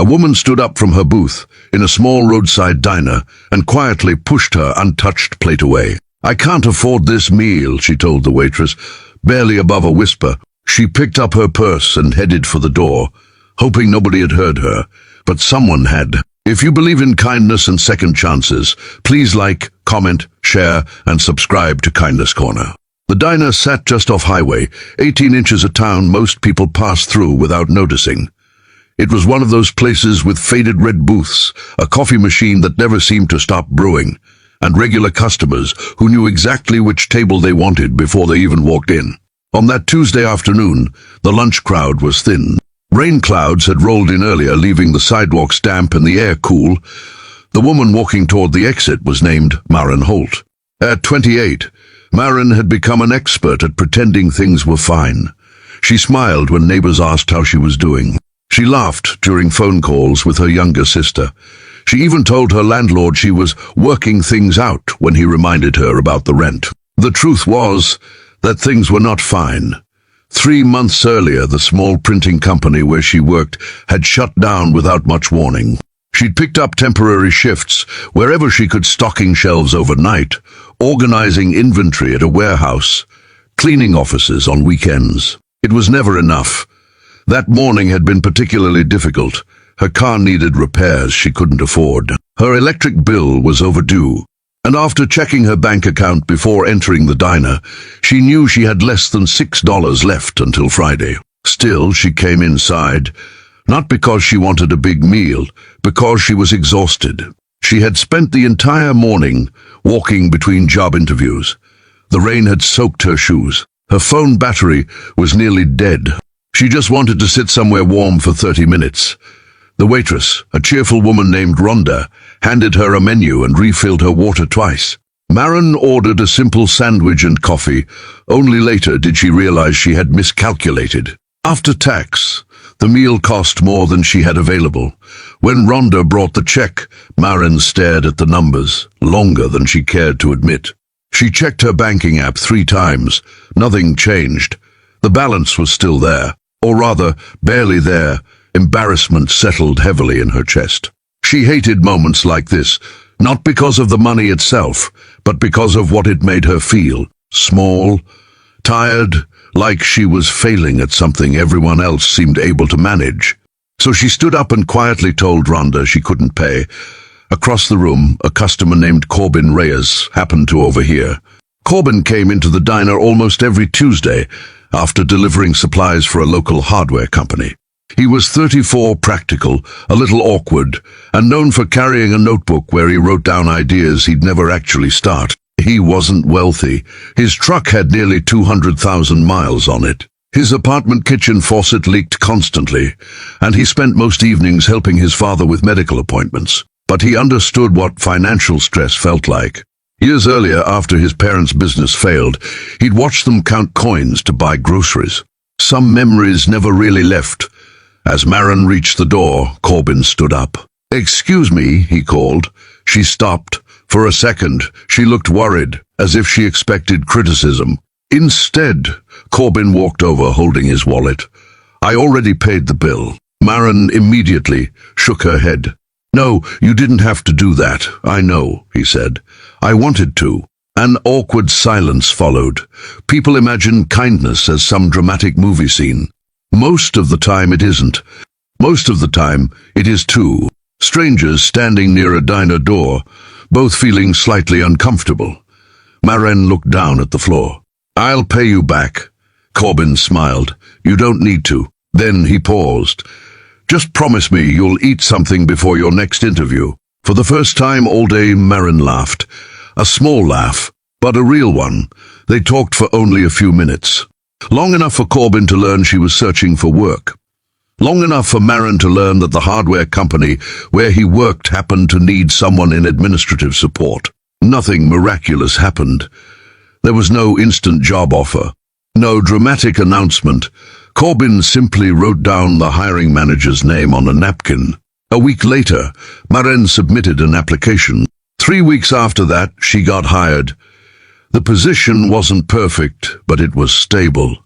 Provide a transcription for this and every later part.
A woman stood up from her booth in a small roadside diner and quietly pushed her untouched plate away. "I can't afford this meal," she told the waitress, barely above a whisper. She picked up her purse and headed for the door, hoping nobody had heard her, but someone had. If you believe in kindness and second chances, please like, comment, share, and subscribe to Kindness Corner. The diner sat just off Highway, 18 inches of town most people pass through without noticing. It was one of those places with faded red booths, a coffee machine that never seemed to stop brewing, and regular customers who knew exactly which table they wanted before they even walked in. On that Tuesday afternoon, the lunch crowd was thin. Rain clouds had rolled in earlier, leaving the sidewalks damp and the air cool. The woman walking toward the exit was named Maren Holt. At 28, Maren had become an expert at pretending things were fine. She smiled when neighbors asked how she was doing. She laughed during phone calls with her younger sister. She even told her landlord she was working things out when he reminded her about the rent. The truth was that things were not fine. 3 months earlier, the small printing company where she worked had shut down without much warning. She'd picked up temporary shifts wherever she could, stocking shelves overnight, organizing inventory at a warehouse, cleaning offices on weekends. It was never enough. That morning had been particularly difficult. Her car needed repairs she couldn't afford. Her electric bill was overdue, and after checking her bank account before entering the diner, she knew she had less than $6 left until Friday. Still, she came inside, not because she wanted a big meal, because she was exhausted. She had spent the entire morning walking between job interviews. The rain had soaked her shoes. Her phone battery was nearly dead. She just wanted to sit somewhere warm for 30 minutes. The waitress, a cheerful woman named Rhonda, handed her a menu and refilled her water twice. Maren ordered a simple sandwich and coffee. Only later did she realize she had miscalculated. After tax, the meal cost more than she had available. When Rhonda brought the check, Maren stared at the numbers, longer than she cared to admit. She checked her banking app 3 times. Nothing changed. The balance was still there, or rather, barely there. Embarrassment settled heavily in her chest. She hated moments like this, not because of the money itself, but because of what it made her feel. Small, tired, like she was failing at something everyone else seemed able to manage. So she stood up and quietly told Rhonda she couldn't pay. Across the room, a customer named Corbin Reyes happened to overhear. Corbin came into the diner almost every Tuesday after delivering supplies for a local hardware company. He was 34, practical, a little awkward, and known for carrying a notebook where he wrote down ideas he'd never actually start. He wasn't wealthy. His truck had nearly 200,000 miles on it. His apartment kitchen faucet leaked constantly, and he spent most evenings helping his father with medical appointments. But he understood what financial stress felt like. Years earlier, after his parents' business failed, he'd watched them count coins to buy groceries. Some memories never really left. As Maren reached the door, Corbin stood up. "Excuse me," he called. She stopped. For a second, she looked worried, as if she expected criticism. Instead, Corbin walked over holding his wallet. "I already paid the bill." Maren immediately shook her head. "No, you didn't have to do that, I know," he said. "I wanted to." An awkward silence followed. People imagine kindness as some dramatic movie scene. Most of the time it isn't. Most of the time it is two strangers standing near a diner door, both feeling slightly uncomfortable. Maren looked down at the floor. "I'll pay you back." Corbin smiled. "You don't need to." Then he paused. "Just promise me you'll eat something before your next interview." For the first time all day, Maren laughed. A small laugh, but a real one. They talked for only a few minutes. Long enough for Corbin to learn she was searching for work. Long enough for Maren to learn that the hardware company where he worked happened to need someone in administrative support. Nothing miraculous happened. There was no instant job offer, no dramatic announcement. Corbin simply wrote down the hiring manager's name on a napkin. A week later, Maren submitted an application. 3 weeks after that, she got hired. The position wasn't perfect, but it was stable.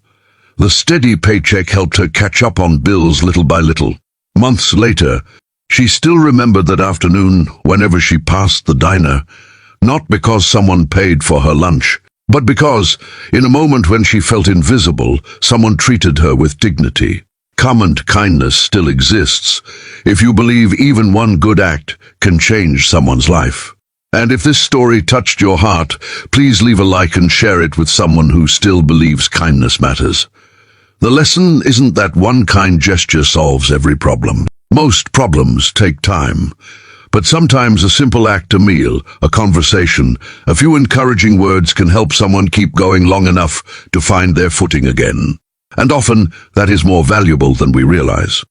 The steady paycheck helped her catch up on bills little by little. Months later, She still remembered that afternoon whenever she passed the diner, not because someone paid for her lunch, but because, in a moment when she felt invisible, someone treated her with dignity. Common kindness still exists if you believe even one good act can change someone's life. And if this story touched your heart, please leave a like and share it with someone who still believes kindness matters. The lesson isn't that one kind gesture solves every problem. Most problems take time, but sometimes a simple act, a meal, a conversation, a few encouraging words can help someone keep going long enough to find their footing again. And often, that is more valuable than we realize.